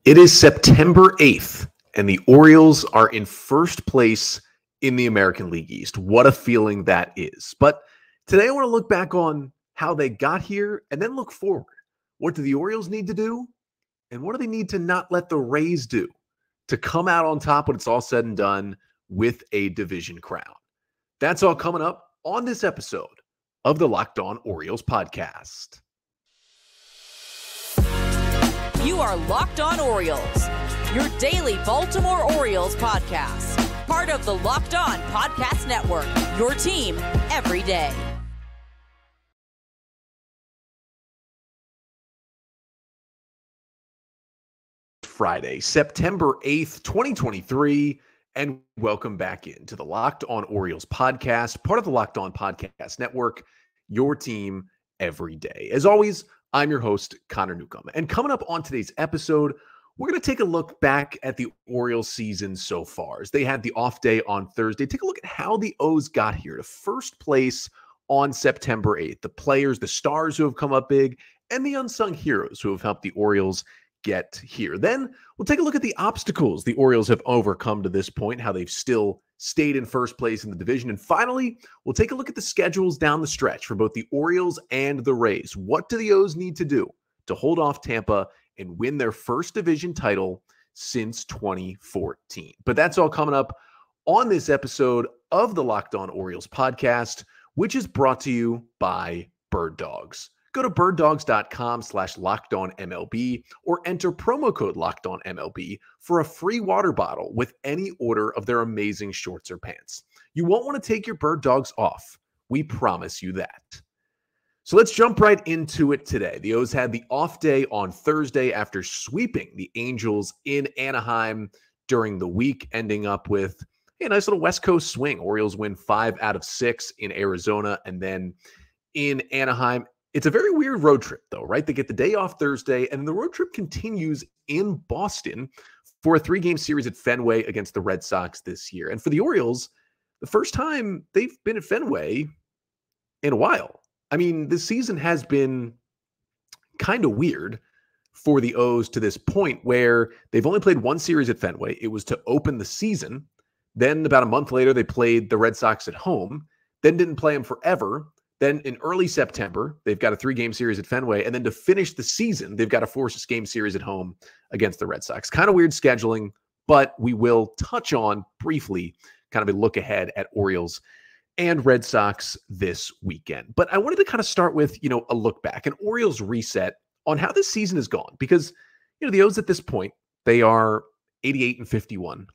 It is September 8th, and the Orioles are in first place in the American League East. What a feeling that is. But today I want to look back on how they got here and then look forward. What do the Orioles need to do? And what do they need to not let the Rays do to come out on top when it's all said and done with a division crown? That's all coming up on this episode of the Locked On Orioles podcast. You are Locked On Orioles, your daily Baltimore Orioles podcast. Part of the Locked On Podcast Network, your team every day. Friday, September 8th, 2023, and welcome back into the Locked On Orioles podcast, part of the Locked On Podcast Network, your team every day. As always, I'm your host, Connor Newcomb. And coming up on today's episode, we're going to take a look back at the Orioles season so far. As they had the off day on Thursday, take a look at how the O's got here to first place on September 8th. The players, the stars who have come up big, and the unsung heroes who have helped the Orioles get here. Then we'll take a look at the obstacles the Orioles have overcome to this point, how they've still stayed in first place in the division. And finally, we'll take a look at the schedules down the stretch for both the Orioles and the Rays. What do the O's need to do to hold off Tampa and win their first division title since 2014? But that's all coming up on this episode of the Locked On Orioles podcast, which is brought to you by Bird Dogs. Go to birddogs.com/LockedOnMLB or enter promo code LockedOnMLB for a free water bottle with any order of their amazing shorts or pants. You won't want to take your Bird Dogs off. We promise you that. So let's jump right into it today. The O's had the off day on Thursday after sweeping the Angels in Anaheim during the week, ending up with a nice little West Coast swing. Orioles win 5 out of 6 in Arizona and then in Anaheim. It's a very weird road trip, though, right? They get the day off Thursday, and the road trip continues in Boston for a 3-game series at Fenway against the Red Sox this year. And for the Orioles, the first time they've been at Fenway in a while. I mean, this season has been kind of weird for the O's to this point where they've only played one series at Fenway. It was to open the season. Then about a month later, they played the Red Sox at home, then didn't play them forever. Then in early September, they've got a 3-game series at Fenway. And then to finish the season, they've got a 4-game series at home against the Red Sox. Kind of weird scheduling, but we will touch on briefly kind of a look ahead at Orioles and Red Sox this weekend. But I wanted to kind of start with, a look back, an Orioles reset on how this season has gone. Because, the O's at this point, they are 88-51.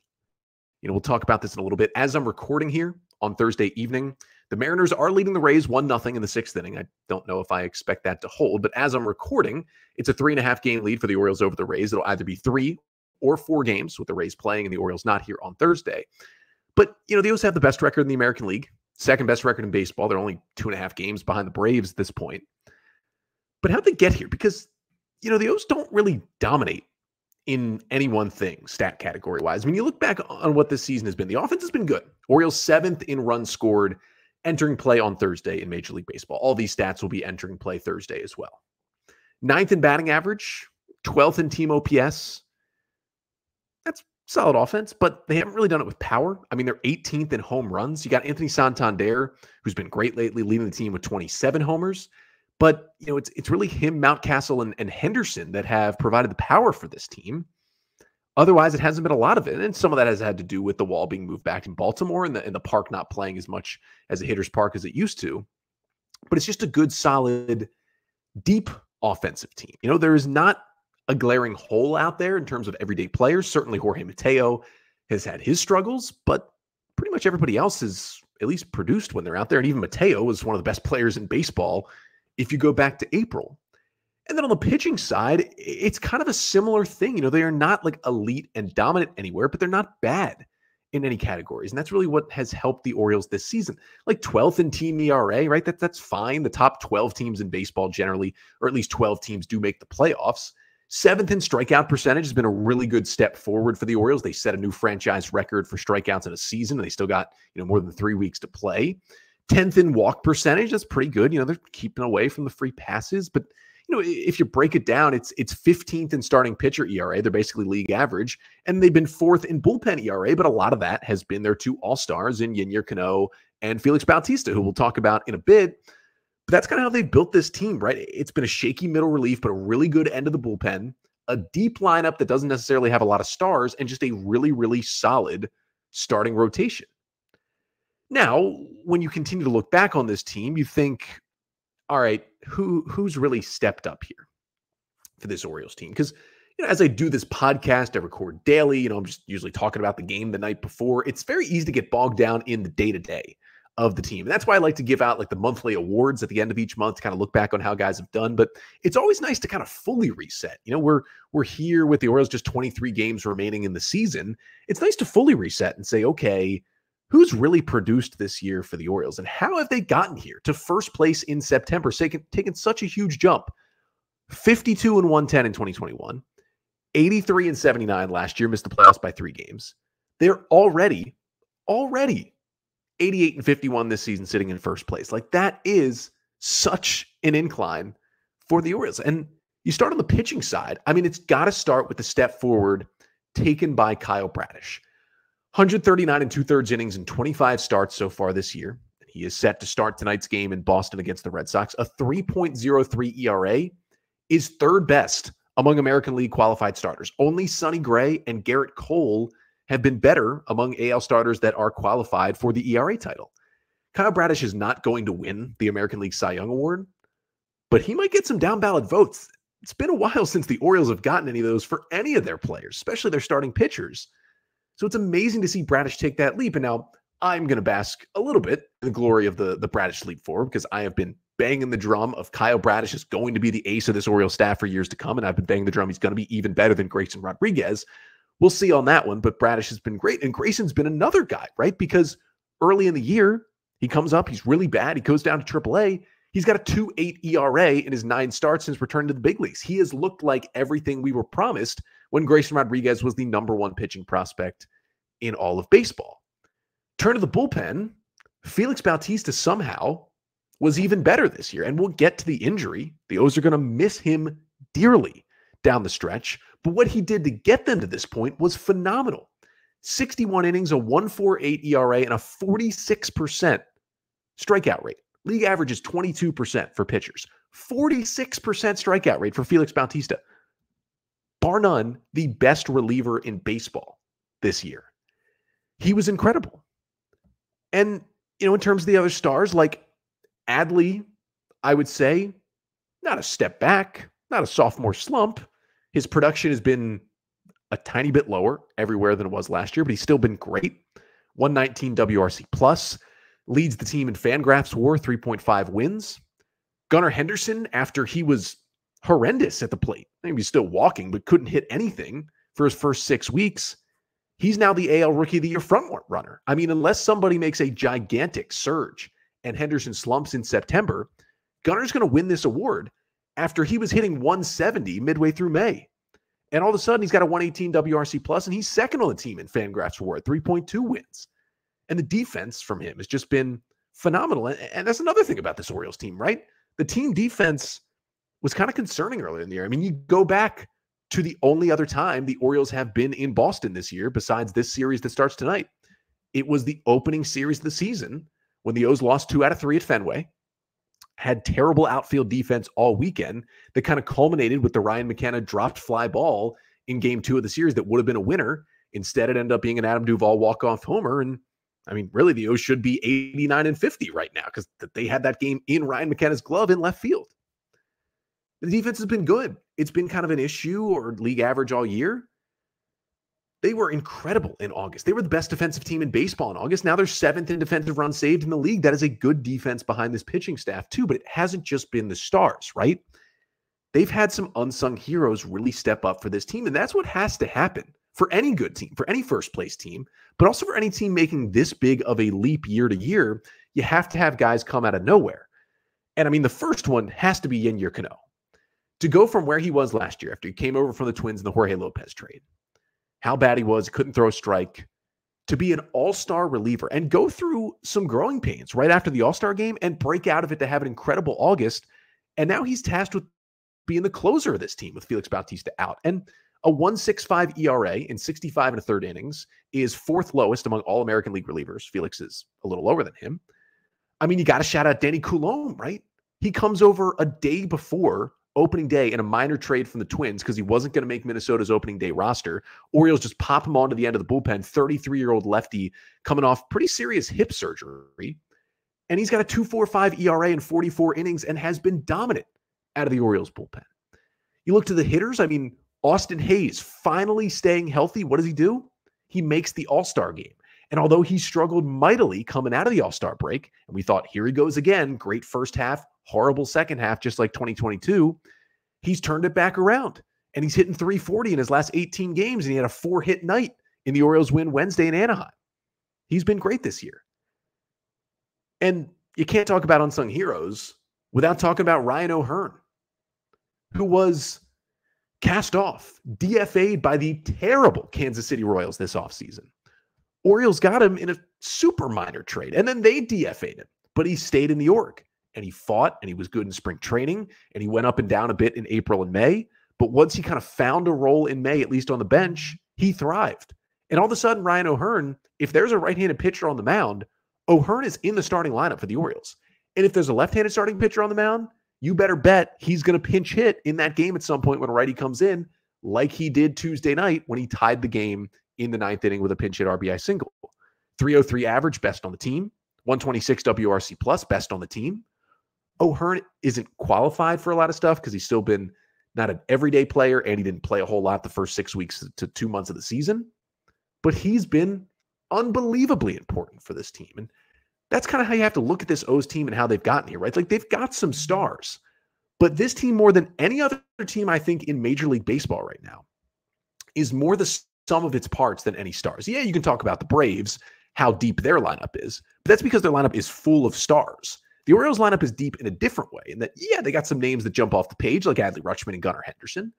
We'll talk about this in a little bit. As I'm recording here on Thursday evening, the Mariners are leading the Rays 1-0 in the 6th inning. I don't know if I expect that to hold, but as I'm recording, it's a 3.5-game lead for the Orioles over the Rays. It'll either be 3 or 4 games with the Rays playing and the Orioles not here on Thursday. But, the O's have the best record in the American League, second best record in baseball. They're only 2.5 games behind the Braves at this point. But how'd they get here? Because, the O's don't really dominate in any one thing, stat category-wise. I mean, you look back on what this season has been. The offense has been good. Orioles 7th in runs scored, entering play on Thursday in Major League Baseball. All these stats will be entering play Thursday as well. 9th in batting average, 12th in team OPS. That's solid offense, but they haven't really done it with power. I mean, they're 18th in home runs. You got Anthony Santander, who's been great lately, leading the team with 27 homers. But, it's really him, Mountcastle, and Henderson that have provided the power for this team. Otherwise, it hasn't been a lot of it. And some of that has had to do with the wall being moved back in Baltimore and the park not playing as much as a hitter's park as it used to. But it's just a good, solid, deep offensive team. There is not a glaring hole out there in terms of everyday players. Certainly Jorge Mateo has had his struggles, but pretty much everybody else has at least produced when they're out there. And even Mateo was one of the best players in baseball if you go back to April. And then on the pitching side, it's kind of a similar thing. They are not like elite and dominant anywhere, but they're not bad in any categories. And that's really what has helped the Orioles this season. Like 12th in team ERA, right? That's fine. The top 12 teams in baseball generally, or at least 12 teams, do make the playoffs. 7th in strikeout percentage has been a really good step forward for the Orioles. They set a new franchise record for strikeouts in a season, and they still got, more than 3 weeks to play. 10th in walk percentage, that's pretty good. They're keeping away from the free passes, but if you break it down, it's 15th in starting pitcher ERA. They're basically league average, and they've been 4th in bullpen ERA, but a lot of that has been their 2 all-stars in Yennier Cano and Félix Bautista, who we'll talk about in a bit. But that's kind of how they built this team, right? It's been a shaky middle relief, but a really good end of the bullpen, a deep lineup that doesn't necessarily have a lot of stars, and just a really, really solid starting rotation. Now, when you continue to look back on this team, you think, all right, who's really stepped up here for this Orioles team? Because as I do this podcast, I record daily. I'm just usually talking about the game the night before. It's very easy to get bogged down in the day-to-day of the team. And that's why I like to give out like the monthly awards at the end of each month to kind of look back on how guys have done. But it's always nice to kind of fully reset. We're here with the Orioles, just 23 games remaining in the season. It's nice to fully reset and say, okay, who's really produced this year for the Orioles, and how have they gotten here to first place in September, taking such a huge jump? 52 and 110 in 2021, 83 and 79 last year, missed the playoffs by 3 games. They're already 88 and 51 this season, sitting in first place. Like, that is such an incline for the Orioles. And you start on the pitching side. I mean, it's got to start with the step forward taken by Kyle Bradish. 139 and 2/3 innings in 25 starts so far this year. He is set to start tonight's game in Boston against the Red Sox. A 3.03 ERA is 3rd best among American League qualified starters. Only Sonny Gray and Garrett Cole have been better among AL starters that are qualified for the ERA title. Kyle Bradish is not going to win the American League Cy Young Award, but he might get some down ballot votes. It's been a while since the Orioles have gotten any of those for any of their players, especially their starting pitchers. So it's amazing to see Bradish take that leap. And now I'm going to bask a little bit in the glory of the Bradish leap forward, because I have been banging the drum of Kyle Bradish is going to be the ace of this Orioles staff for years to come. And I've been banging the drum he's going to be even better than Grayson Rodriguez. We'll see on that one, but Bradish has been great. And Grayson's been another guy, right? Because early in the year, he comes up, he's really bad. He goes down to AAA. He's got a 2.8 ERA in his 9 starts since returning to the big leagues. He has looked like everything we were promised when Grayson Rodriguez was the #1 pitching prospect in all of baseball. Turn to the bullpen, Félix Bautista somehow was even better this year. And we'll get to the injury. The O's are going to miss him dearly down the stretch. But what he did to get them to this point was phenomenal. 61 innings, a 1.48 ERA, and a 46% strikeout rate. League average is 22% for pitchers. 46% strikeout rate for Félix Bautista. Bar none, the best reliever in baseball this year. He was incredible. And, in terms of the other stars, like Adley, I would say, not a step back, not a sophomore slump. His production has been a tiny bit lower everywhere than it was last year, but he's still been great. 119 WRC plus, leads the team in Fangraphs WAR, 3.5 wins. Gunnar Henderson, after he was horrendous at the plate, he was still walking, but couldn't hit anything for his first 6 weeks. He's now the AL Rookie of the Year front runner. I mean, unless somebody makes a gigantic surge and Henderson slumps in September, Gunnar's going to win this award after he was hitting 170 midway through May. And all of a sudden, he's got a 118 WRC plus, and he's second on the team in Fangraphs award, 3.2 wins. And the defense from him has just been phenomenal. And that's another thing about this Orioles team, right? The team defense was kind of concerning earlier in the year. I mean, you go back to the only other time the Orioles have been in Boston this year, besides this series that starts tonight. It was the opening series of the season when the O's lost 2 out of 3 at Fenway, had terrible outfield defense all weekend that kind of culminated with the Ryan McKenna dropped fly ball in game 2 of the series that would have been a winner. Instead, it ended up being an Adam Duvall walk-off homer. And I mean, really, the O's should be 89 and 50 right now because they had that game in Ryan McKenna's glove in left field. The defense has been good. It's been kind of an issue or league average all year. They were incredible in August. They were the best defensive team in baseball in August. Now they're 7th in defensive runs saved in the league. That is a good defense behind this pitching staff too, but it hasn't just been the stars, right? They've had some unsung heroes really step up for this team, and that's what has to happen for any good team, for any first place team, but also for any team making this big of a leap year to year. You have to have guys come out of nowhere. And I mean, the first one has to be Yennier Cano. To go from where he was last year after he came over from the Twins in the Jorge Lopez trade, how bad he was, couldn't throw a strike, to be an all-star reliever and go through some growing pains right after the all-star game and break out of it to have an incredible August. And now he's tasked with being the closer of this team with Félix Bautista out. And a 1.65 ERA in 65 and a third innings is fourth lowest among all American League relievers. Félix is a little lower than him. I mean, you got to shout out Danny Coulombe, right? He comes over a day before opening day in a minor trade from the Twins because he wasn't going to make Minnesota's opening day roster. Orioles just pop him onto the end of the bullpen, 33-year-old lefty coming off pretty serious hip surgery. And he's got a 2.45 ERA in 44 innings and has been dominant out of the Orioles bullpen. You look to the hitters, I mean, Austin Hayes finally staying healthy. What does he do? He makes the All-Star game. And although he struggled mightily coming out of the All-Star break, and we thought, here he goes again, great first half, horrible second half, just like 2022, he's turned it back around. And he's hitting 340 in his last 18 games, and he had a 4-hit night in the Orioles win Wednesday in Anaheim. He's been great this year. And you can't talk about unsung heroes without talking about Ryan O'Hearn, who was cast off, DFA'd by the terrible Kansas City Royals this offseason. Orioles got him in a super minor trade, and then they DFA'd him, but he stayed in the org, and he fought, and he was good in spring training, and he went up and down a bit in April and May, but once he kind of found a role in May, at least on the bench, he thrived. And all of a sudden, Ryan O'Hearn, if there's a right-handed pitcher on the mound, O'Hearn is in the starting lineup for the Orioles. And if there's a left-handed starting pitcher on the mound, you better bet he's going to pinch hit in that game at some point when a righty comes in, like he did Tuesday night when he tied the game in the ninth inning with a pinch hit RBI single. 303 average, best on the team. 126 WRC plus, best on the team. O'Hearn isn't qualified for a lot of stuff because he's still been not an everyday player and he didn't play a whole lot the first 6 weeks to 2 months of the season. But he's been unbelievably important for this team. And that's kind of how you have to look at this O's team and how they've gotten here, right? Like they've got some stars, but this team more than any other team, I think, in Major League Baseball right now is more the sum of its parts than any stars. Yeah, you can talk about the Braves, how deep their lineup is, but that's because their lineup is full of stars. The Orioles lineup is deep in a different way in that, yeah, they got some names that jump off the page like Adley Rutschman and Gunnar Henderson,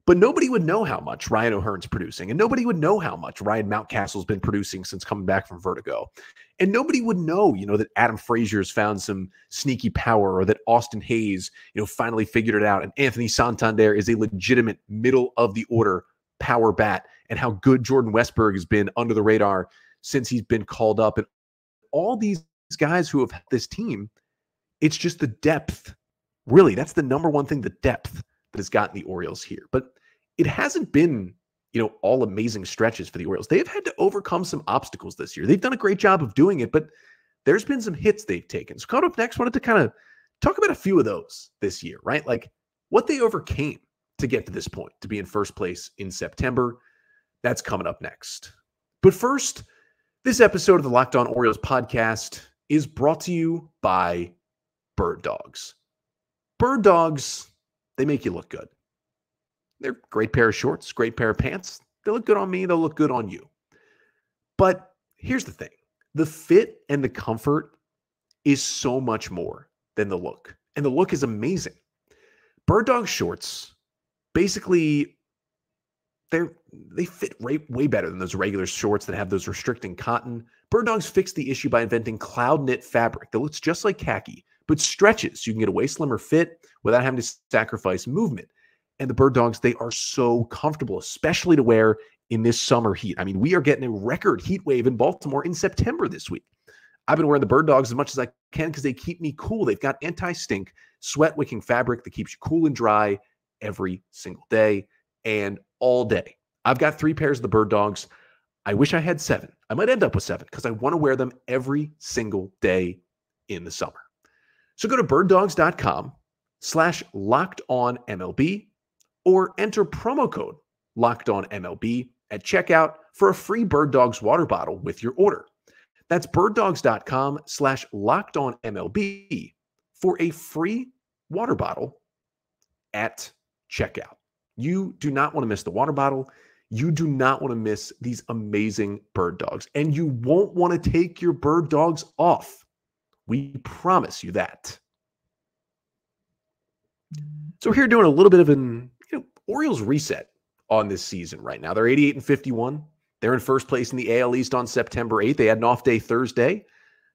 but nobody would know how much Ryan O'Hearn's producing, and nobody would know how much Ryan Mountcastle's been producing since coming back from vertigo. And nobody would know, that Adam Frazier's found some sneaky power or that Austin Hayes, finally figured it out. And Anthony Santander is a legitimate middle of the order power bat, and how good Jordan Westberg has been under the radar since he's been called up. And all these guys who have this team, it's just the depth. Really, that's the number one thing, the depth that has gotten the Orioles here. But it hasn't been, all amazing stretches for the Orioles. They have had to overcome some obstacles this year. They've done a great job of doing it, but there's been some hits they've taken. So coming up next, I wanted to kind of talk about a few of those this year, right? Like what they overcame to get to this point, to be in first place in September. That's coming up next. But first, this episode of the Locked On Orioles podcast is brought to you by Bird Dogs. Bird Dogs, they make you look good. They're a great pair of shorts, great pair of pants. They look good on me. They'll look good on you. But here's the thing. The fit and the comfort is so much more than the look. And the look is amazing. Bird Dog shorts, basically, they fit way better than those regular shorts that have those restricting cotton. Bird Dogs fixed the issue by inventing cloud knit fabric that looks just like khaki, but stretches so you can get a way slimmer fit without having to sacrifice movement. And the Bird Dogs, they are so comfortable, especially to wear in this summer heat. I mean, we are getting a record heat wave in Baltimore in September this week. I've been wearing the Bird Dogs as much as I can because they keep me cool. They've got anti-stink, sweat-wicking fabric that keeps you cool and dry every single day and all day. I've got 3 pairs of the Bird Dogs. I wish I had 7. I might end up with 7 because I want to wear them every single day in the summer. So go to birddogs.com/lockedonmlb or enter promo code LOCKEDONMLB at checkout for a free Bird Dogs water bottle with your order. That's birddogs.com/lockedonmlb for a free water bottle at checkout. You do not want to miss the water bottle. You do not want to miss these amazing Bird Dogs. And you won't want to take your Bird Dogs off. We promise you that. So we're here doing a little bit of an Orioles reset on this season right now. They're 88-51. They're in first place in the AL East on September 8th. They had an off day Thursday.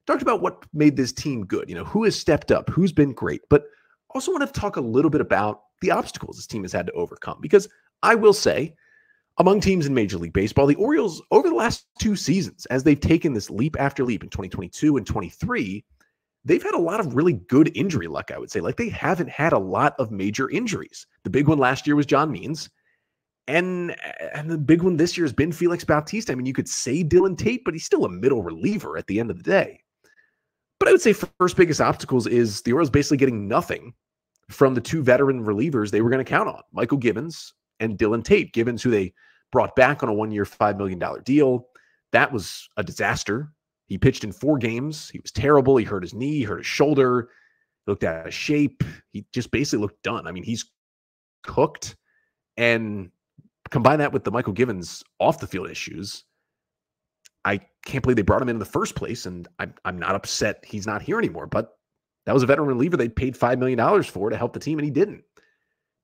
Talked about what made this team good. Who has stepped up, who's been great. But Also want to talk a little bit about the obstacles this team has had to overcome, because I will say, among teams in Major League Baseball, the Orioles, over the last 2 seasons, as they've taken this leap after leap in 2022 and 23, they've had a lot of really good injury luck, I would say. Like, they haven't had a lot of major injuries. The big one last year was John Means, and the big one this year has been Félix Bautista. I mean, you could say Dylan Tate, but he's still a middle reliever at the end of the day. But I would say first biggest obstacles is the Orioles basically getting nothing from the 2 veteran relievers they were going to count on, Michael Givens and Dylan Tate. Givens, who they brought back on a 1-year, $5 million deal. That was a disaster. He pitched in 4 games. He was terrible. He hurt his knee, hurt his shoulder, looked out of shape. He just basically looked done. I mean, he's cooked. And combine that with the Michael Givens off the field issues, I can't believe they brought him in the first place. And I'm not upset he's not here anymore. But that was a veteran reliever they paid $5 million for to help the team, and he didn't.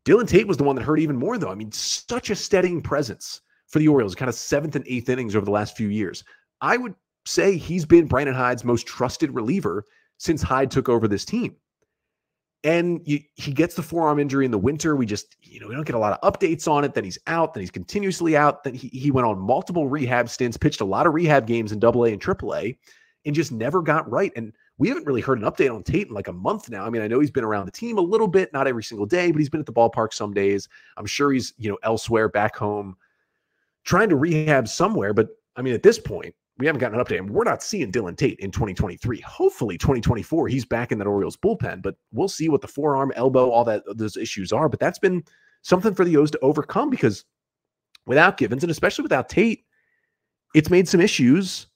Dylan Tate was the one that hurt even more, though. I mean, such a steadying presence for the Orioles, kind of 7th and 8th innings over the last few years. I would say he's been Brandon Hyde's most trusted reliever since Hyde took over this team. And he gets the forearm injury in the winter. We just, we don't get a lot of updates on it. Then he's out. Then he's continuously out. Then he went on multiple rehab stints, pitched a lot of rehab games in AA and AAA, and just never got right. And we haven't really heard an update on Tate in like a month now. I mean, I know he's been around the team a little bit, not every single day, but he's been at the ballpark some days. I'm sure he's, elsewhere back home trying to rehab somewhere. But I mean, at this point, we haven't gotten an update. And we're not seeing Dylan Tate in 2023. Hopefully 2024, he's back in that Orioles bullpen, but we'll see what the forearm, elbow, all that, those issues are. But that's been something for the O's to overcome, because without Givens, and especially without Tate, it's made some issues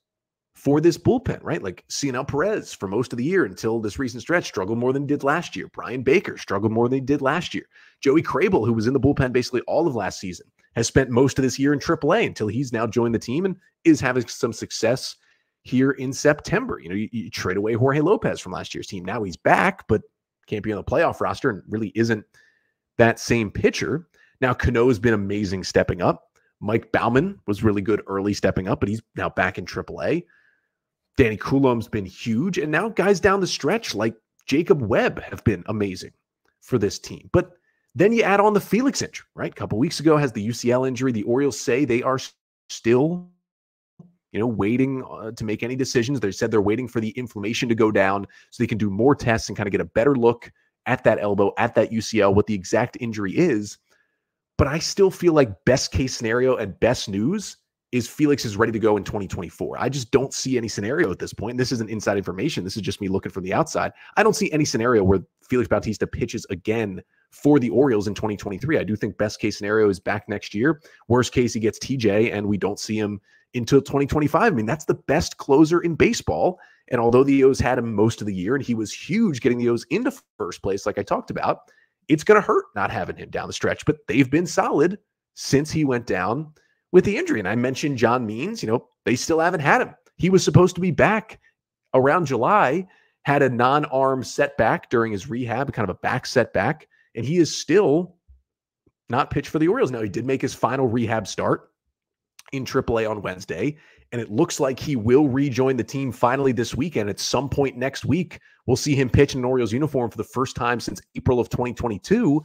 for this bullpen, right? Like Cionel Perez for most of the year until this recent stretch struggled more than he did last year. Brian Baker struggled more than he did last year. Joey Crable, who was in the bullpen basically all of last season, has spent most of this year in AAA until he's now joined the team and is having some success here in September. You trade away Jorge Lopez from last year's team. Now he's back, but can't be on the playoff roster and really isn't that same pitcher. Now Cano's been amazing stepping up. Mike Baumann was really good early stepping up, but he's now back in AAA. Danny Coulombe's been huge. And now guys down the stretch like Jacob Webb have been amazing for this team. But then you add on the Félix injury, right? A couple weeks ago has the UCL injury. The Orioles say they are still, waiting to make any decisions. They said they're waiting for the inflammation to go down so they can do more tests and kind of get a better look at that elbow, at that UCL, what the exact injury is. But I still feel like best case scenario and best news is Félix is ready to go in 2024. I just don't see any scenario at this point. This isn't inside information. This is just me looking from the outside. I don't see any scenario where Félix Bautista pitches again for the Orioles in 2023. I do think best case scenario is back next year. Worst case, he gets TJ and we don't see him until 2025. I mean, that's the best closer in baseball. And although the O's had him most of the year and he was huge getting the O's into first place, like I talked about, it's going to hurt not having him down the stretch. But they've been solid since he went down with the injury. And I mentioned John Means, they still haven't had him. He was supposed to be back around July, had a non-arm setback during his rehab, kind of a back setback, and he is still not pitched for the Orioles. Now, he did make his final rehab start in AAA on Wednesday, and it looks like he will rejoin the team finally this weekend. At some point next week, we'll see him pitch in an Orioles uniform for the first time since April of 2022.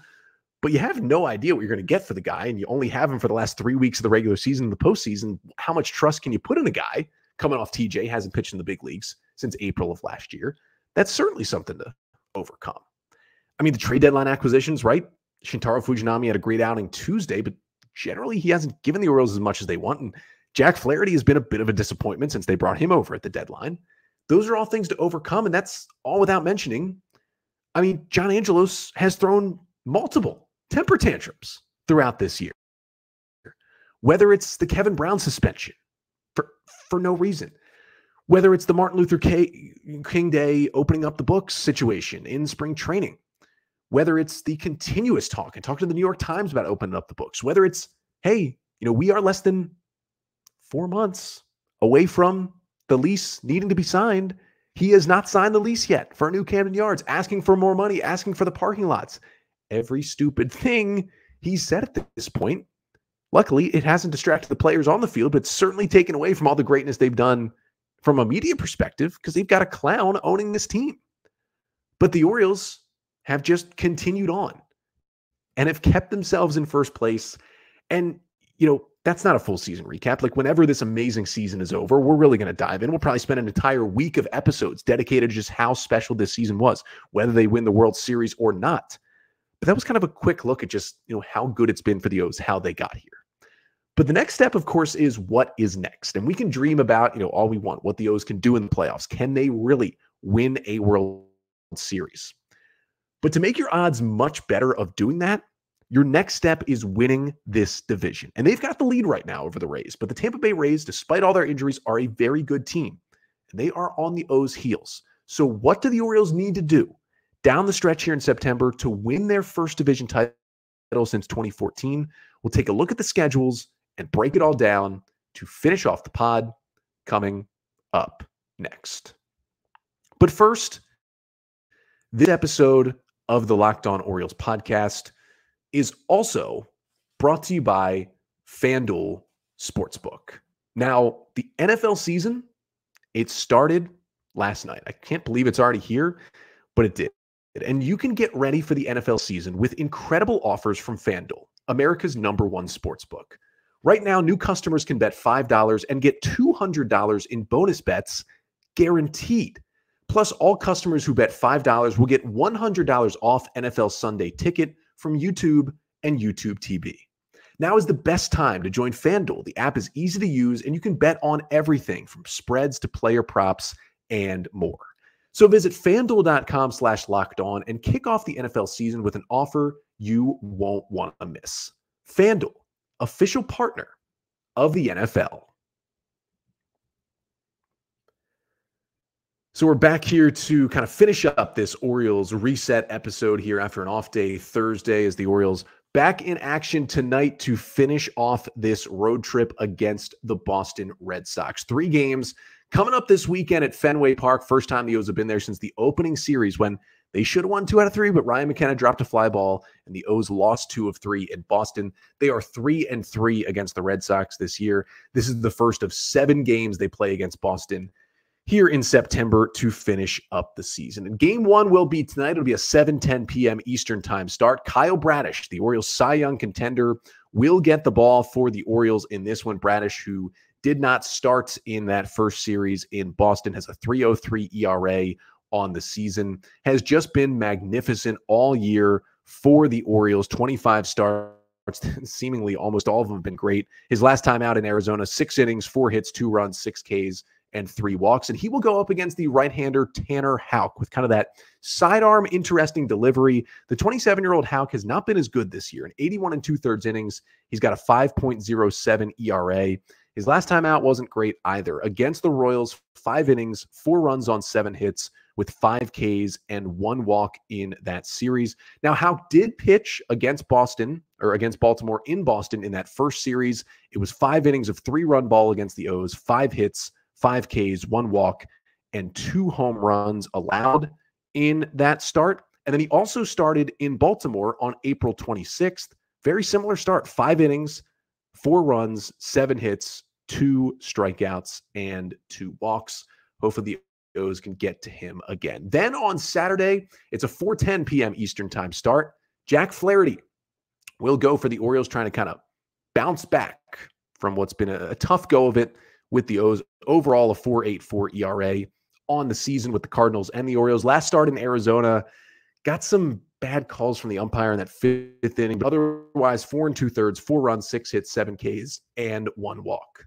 But you have no idea what you're going to get for the guy, and you only have him for the last 3 weeks of the regular season and the postseason. How much trust can you put in a guy coming off TJ, hasn't pitched in the big leagues since April of last year? That's certainly something to overcome. I mean, the trade deadline acquisitions, right? Shintaro Fujinami had a great outing Tuesday, but generally he hasn't given the Orioles as much as they want. And Jack Flaherty has been a bit of a disappointment since they brought him over at the deadline. Those are all things to overcome, and that's all without mentioning, I mean, John Angelos has thrown multiple temper tantrums throughout this year. Whether it's the Kevin Brown suspension for no reason, whether it's the Martin Luther King Day opening up the books situation in spring training, whether it's the continuous talk and talking to the New York Times about opening up the books, whether it's, hey, we are less than 4 months away from the lease needing to be signed. He has not signed the lease yet for New Camden Yards, asking for more money, asking for the parking lots. Every stupid thing he's said at this point. Luckily, it hasn't distracted the players on the field, but certainly taken away from all the greatness they've done from a media perspective, because they've got a clown owning this team. But the Orioles have just continued on and have kept themselves in first place. And, that's not a full season recap. Like, whenever this amazing season is over, we're really going to dive in. We'll probably spend an entire week of episodes dedicated to just how special this season was, whether they win the World Series or not. But that was kind of a quick look at just, how good it's been for the O's, how they got here. But the next step, of course, is what is next. And we can dream about, all we want, what the O's can do in the playoffs. Can they really win a World Series? But to make your odds much better of doing that, your next step is winning this division. And they've got the lead right now over the Rays. But the Tampa Bay Rays, despite all their injuries, are a very good team. And they are on the O's heels. So what do the Orioles need to do down the stretch here in September to win their first division title since 2014? We'll take a look at the schedules and break it all down to finish off the pod coming up next. But first, this episode of the Locked On Orioles podcast is also brought to you by FanDuel Sportsbook. Now, the NFL season, it started last night. I can't believe it's already here, but it did. And you can get ready for the NFL season with incredible offers from FanDuel, America's #1 sportsbook. Right now, new customers can bet $5 and get $200 in bonus bets guaranteed. Plus, all customers who bet $5 will get $100 off NFL Sunday Ticket from YouTube and YouTube TV. Now is the best time to join FanDuel. The app is easy to use, and you can bet on everything from spreads to player props and more. So visit FanDuel.com/lockedon and kick off the NFL season with an offer you won't want to miss. FanDuel, official partner of the NFL. So we're back here to kind of finish up this Orioles reset episode here after an off day Thursday, as the Orioles back in action tonight to finish off this road trip against the Boston Red Sox. 3 games coming up this weekend at Fenway Park. First time the O's have been there since the opening series, when they should have won 2 out of 3, but Ryan McKenna dropped a fly ball and the O's lost 2 of 3 in Boston. They are 3-3 against the Red Sox this year. This is the first of 7 games they play against Boston here in September to finish up the season. And game 1 will be tonight. It'll be a 7:10 p.m. Eastern time start. Kyle Bradish, the Orioles Cy Young contender, will get the ball for the Orioles in this one. Bradish, who did not start in that first series in Boston, has a 3.03 ERA on the season, has just been magnificent all year for the Orioles. 25 starts, seemingly almost all of them have been great. His last time out in Arizona, 6 innings, 4 hits, 2 runs, 6 Ks, and 3 walks. And he will go up against the right-hander Tanner Houck with kind of that sidearm, interesting delivery. The 27-year-old Houck has not been as good this year. In 81 2/3 innings, he's got a 5.07 ERA. His last time out wasn't great either. Against the Royals, 5 innings, 4 runs on 7 hits with 5 Ks and 1 walk in that series. Now, Houck did pitch against Baltimore in Boston in that first series. It was 5 innings of 3-run ball against the O's, 5 hits, 5 Ks, 1 walk, and 2 home runs allowed in that start. And then he also started in Baltimore on April 26th. Very similar start, 5 innings, 4 runs, 7 hits, 2 strikeouts, and 2 walks. Hopefully the O's can get to him again. Then on Saturday, it's a 4:10 p.m. Eastern time start. Jack Flaherty will go for the Orioles, trying to kind of bounce back from what's been a tough go of it with the O's. Overall, a 4.84 ERA on the season with the Cardinals and the Orioles. Last start in Arizona, got some bad calls from the umpire in that 5th inning, but otherwise 4 2/3, 4 runs, 6 hits, 7 Ks, and 1 walk.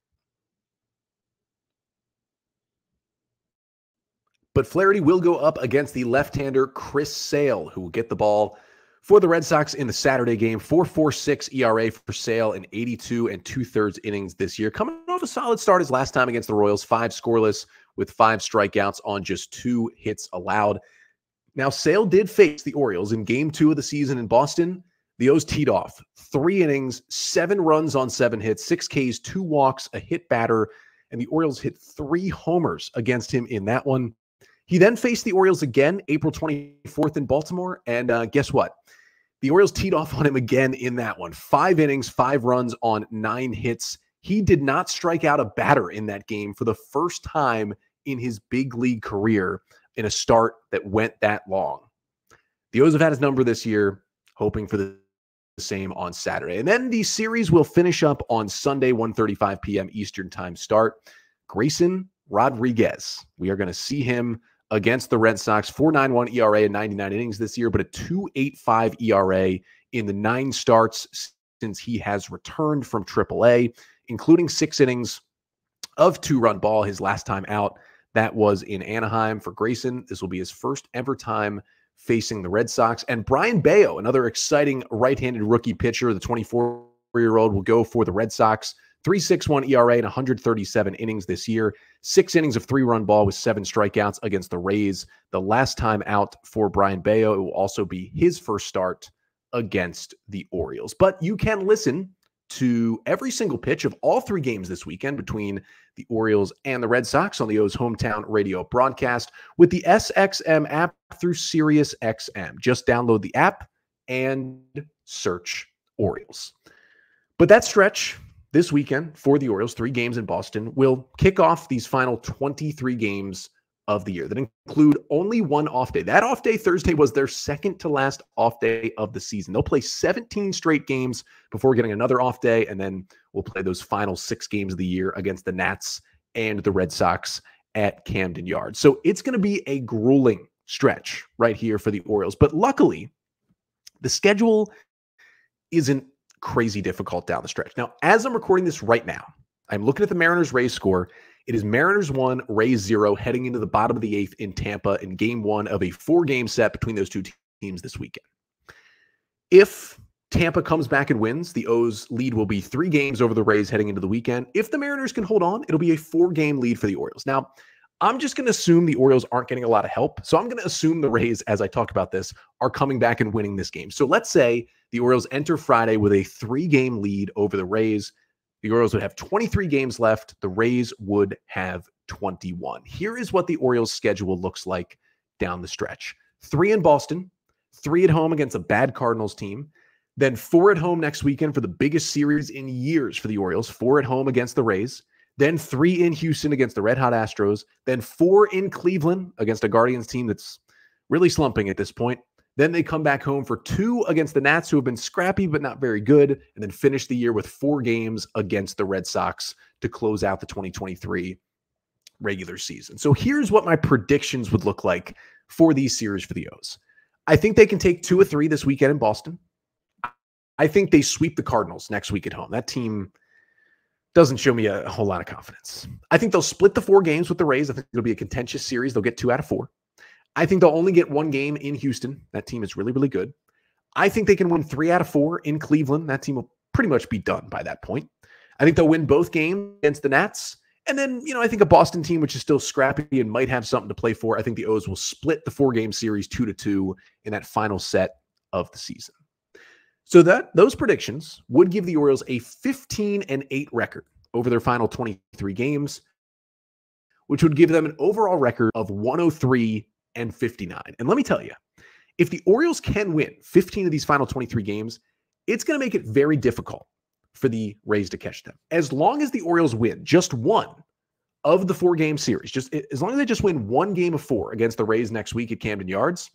But Flaherty will go up against the left-hander Chris Sale, who will get the ball for the Red Sox in the Saturday game. 4.46 ERA for Sale in 82 2/3 innings this year. Coming off a solid start his last time against the Royals, 5 scoreless with 5 strikeouts on just 2 hits allowed. Now, Sale did face the Orioles in game 2 of the season in Boston. The O's teed off 3 innings, 7 runs on 7 hits, 6 Ks, 2 walks, a hit batter, and the Orioles hit 3 homers against him in that one. He then faced the Orioles again, April 24th in Baltimore, and guess what? The Orioles teed off on him again in that one. 5 innings, 5 runs on 9 hits. He did not strike out a batter in that game for the first time in his big league career in a start that went that long. The O's have had his number this year, hoping for the same on Saturday. And then the series will finish up on Sunday, 1:35 p.m. Eastern time start. Grayson Rodriguez. We are going to see him against the Red Sox. 4.91 ERA in 99 innings this year, but a 2.85 ERA in the 9 starts since he has returned from AAA, including 6 innings of 2-run ball. His last time out, that was in Anaheim. For Grayson, this will be his first ever time facing the Red Sox. And Brian Bayo, another exciting right-handed rookie pitcher, the 24-year-old, will go for the Red Sox. 3.61 ERA in 137 innings this year. 6 innings of 3-run ball with 7 strikeouts against the Rays. The last time out for Brian Bayo. It will also be his first start against the Orioles. But you can listen to every single pitch of all 3 games this weekend between the Orioles and the Red Sox on the O's hometown radio broadcast with the SXM app through SiriusXM. Just download the app and search Orioles. But that stretch this weekend for the Orioles, 3 games in Boston, will kick off these final 23 games of the year that include only 1 off day. That off day Thursday was their second to last off day of the season. They'll play 17 straight games before getting another off day, and then we'll play those final 6 games of the year against the Nats and the Red Sox at Camden Yards. So it's going to be a grueling stretch right here for the Orioles. But luckily, the schedule isn't crazy difficult down the stretch. Now, as I'm recording this right now, I'm looking at the Mariners-Rays score. It is Mariners 1, Rays 0, heading into the bottom of the 8th in Tampa in game 1 of a 4-game set between those 2 teams this weekend. If Tampa comes back and wins, the O's lead will be 3 games over the Rays heading into the weekend. If the Mariners can hold on, it'll be a 4-game lead for the Orioles. Now, I'm just going to assume the Orioles aren't getting a lot of help. So I'm going to assume the Rays, as I talk about this, are coming back and winning this game. So let's say the Orioles enter Friday with a 3-game lead over the Rays. The Orioles would have 23 games left. The Rays would have 21. Here is what the Orioles' schedule looks like down the stretch. 3 in Boston, 3 at home against a bad Cardinals team, then 4 at home next weekend for the biggest series in years for the Orioles, 4 at home against the Rays, then 3 in Houston against the Red-Hot Astros, then 4 in Cleveland against a Guardians team that's really slumping at this point. Then they come back home for 2 against the Nats, who have been scrappy but not very good, and then finish the year with 4 games against the Red Sox to close out the 2023 regular season. So here's what my predictions would look like for these series for the O's. I think they can take 2 of 3 this weekend in Boston. I think they sweep the Cardinals next week at home. That team doesn't show me a whole lot of confidence. I think they'll split the 4 games with the Rays. I think it'll be a contentious series. They'll get 2 out of 4. I think they'll only get 1 game in Houston. That team is really, really good. I think they can win 3 out of 4 in Cleveland. That team will pretty much be done by that point. I think they'll win both games against the Nats. And then, I think a Boston team, which is still scrappy and might have something to play for, I think the O's will split the 4-game series 2-2 in that final set of the season. So those predictions would give the Orioles a 15-8 record over their final 23 games, which would give them an overall record of 103-59. And let me tell you, if the Orioles can win 15 of these final 23 games, it's going to make it very difficult for the Rays to catch them. As long as the Orioles win just 1 of the 4-game series, just as long as they just win 1 game of 4 against the Rays next week at Camden Yards,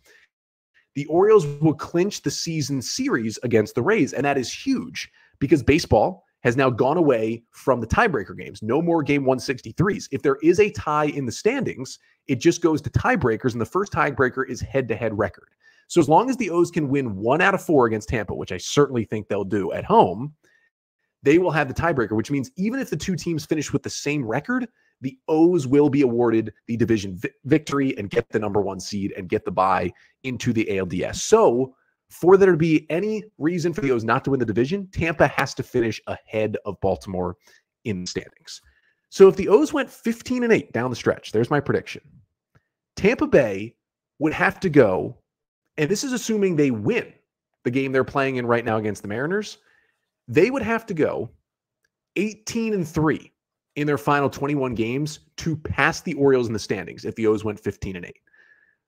the Orioles will clinch the season series against the Rays. And that is huge because baseball has now gone away from the tiebreaker games. No more game 163s. If there is a tie in the standings, it just goes to tiebreakers, and the first tiebreaker is head-to-head record. So as long as the O's can win 1 out of 4 against Tampa, which I certainly think they'll do at home, they will have the tiebreaker, which means even if the 2 teams finish with the same record, the O's will be awarded the division victory and get the number 1 seed and get the bye into the ALDS. So for there to be any reason for the O's not to win the division, Tampa has to finish ahead of Baltimore in the standings. So if the O's went 15-8 down the stretch, there's my prediction. Tampa Bay would have to go, and this is assuming they win the game they're playing in right now against the Mariners, they would have to go 18-3 in their final 21 games to pass the Orioles in the standings if the O's went 15-8.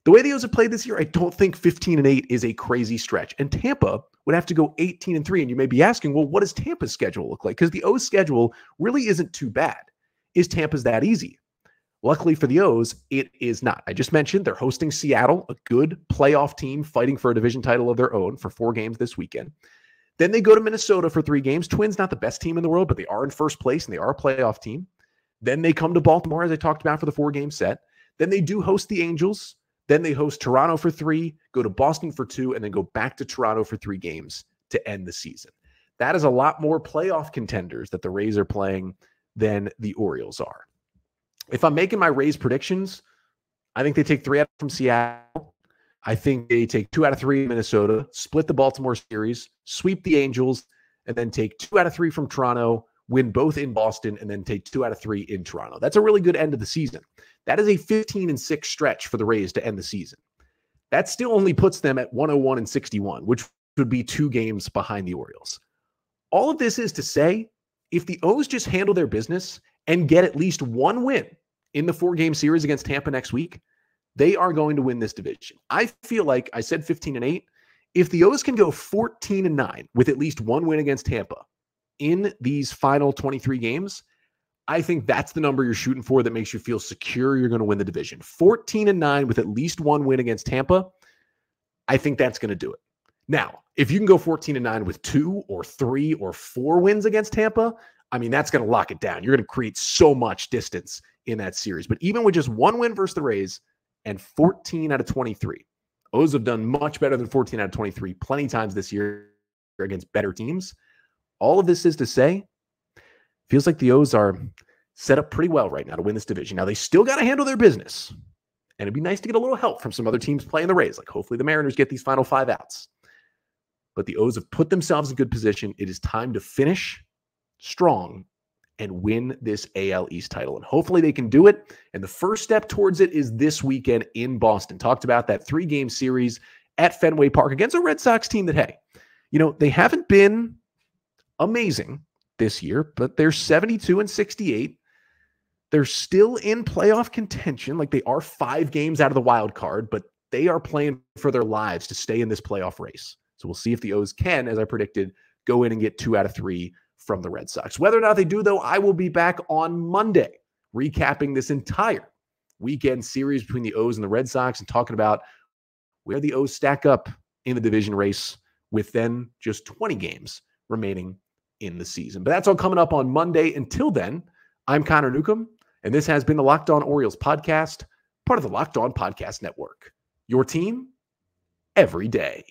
The way the O's have played this year, I don't think 15-8 is a crazy stretch. And Tampa would have to go 18-3. And you may be asking, well, what does Tampa's schedule look like? Because the O's schedule really isn't too bad. Is Tampa's that easy? Luckily for the O's, it is not. I just mentioned they're hosting Seattle, a good playoff team fighting for a division title of their own for 4 games this weekend. Then they go to Minnesota for 3 games. Twins, not the best team in the world, but they are in first place and they are a playoff team. Then they come to Baltimore, as I talked about, for the 4-game set. Then they do host the Angels. Then they host Toronto for 3, go to Boston for 2, and then go back to Toronto for 3 games to end the season. That is a lot more playoff contenders that the Rays are playing than the Orioles are. If I'm making my Rays predictions, I think they take 3 out from Seattle. I think they take 2 out of 3 in Minnesota, split the Baltimore series, sweep the Angels, and then take 2 out of 3 from Toronto, win both in Boston, and then take 2 out of 3 in Toronto. That's a really good end of the season. That is a 15-6 stretch for the Rays to end the season. That still only puts them at 101-61, which would be 2 games behind the Orioles. All of this is to say, if the O's just handle their business and get at least 1 win in the 4-game series against Tampa next week, they are going to win this division. I feel like I said 15-8. If the O's can go 14-9 with at least 1 win against Tampa in these final 23 games, I think that's the number you're shooting for that makes you feel secure you're going to win the division. 14-9 with at least 1 win against Tampa, I think that's going to do it. Now, if you can go 14-9 with 2 or 3 or 4 wins against Tampa, I mean, that's going to lock it down. You're going to create so much distance in that series. But even with just 1 win versus the Rays and 14 out of 23, O's have done much better than 14 out of 23 plenty times this year against better teams. All of this is to say, feels like the O's are set up pretty well right now to win this division. Now, they still got to handle their business. And it'd be nice to get a little help from some other teams playing the Rays. Like hopefully the Mariners get these final 5 outs. But the O's have put themselves in good position. It is time to finish strong and win this AL East title. And hopefully they can do it. And the first step towards it is this weekend in Boston. Talked about that 3-game series at Fenway Park against a Red Sox team that, hey, you know, they haven't been amazing this year, but they're 72-68. They're still in playoff contention. Like they are 5 games out of the wild card, but they are playing for their lives to stay in this playoff race. So we'll see if the O's can, as I predicted, go in and get 2 out of 3 from the Red Sox. Whether or not they do, though, I will be back on Monday recapping this entire weekend series between the O's and the Red Sox and talking about where the O's stack up in the division race with then just 20 games remaining in the season. But that's all coming up on Monday. Until then, I'm Connor Newcomb, and this has been the Locked On Orioles podcast, part of the Locked On Podcast Network. Your team every day.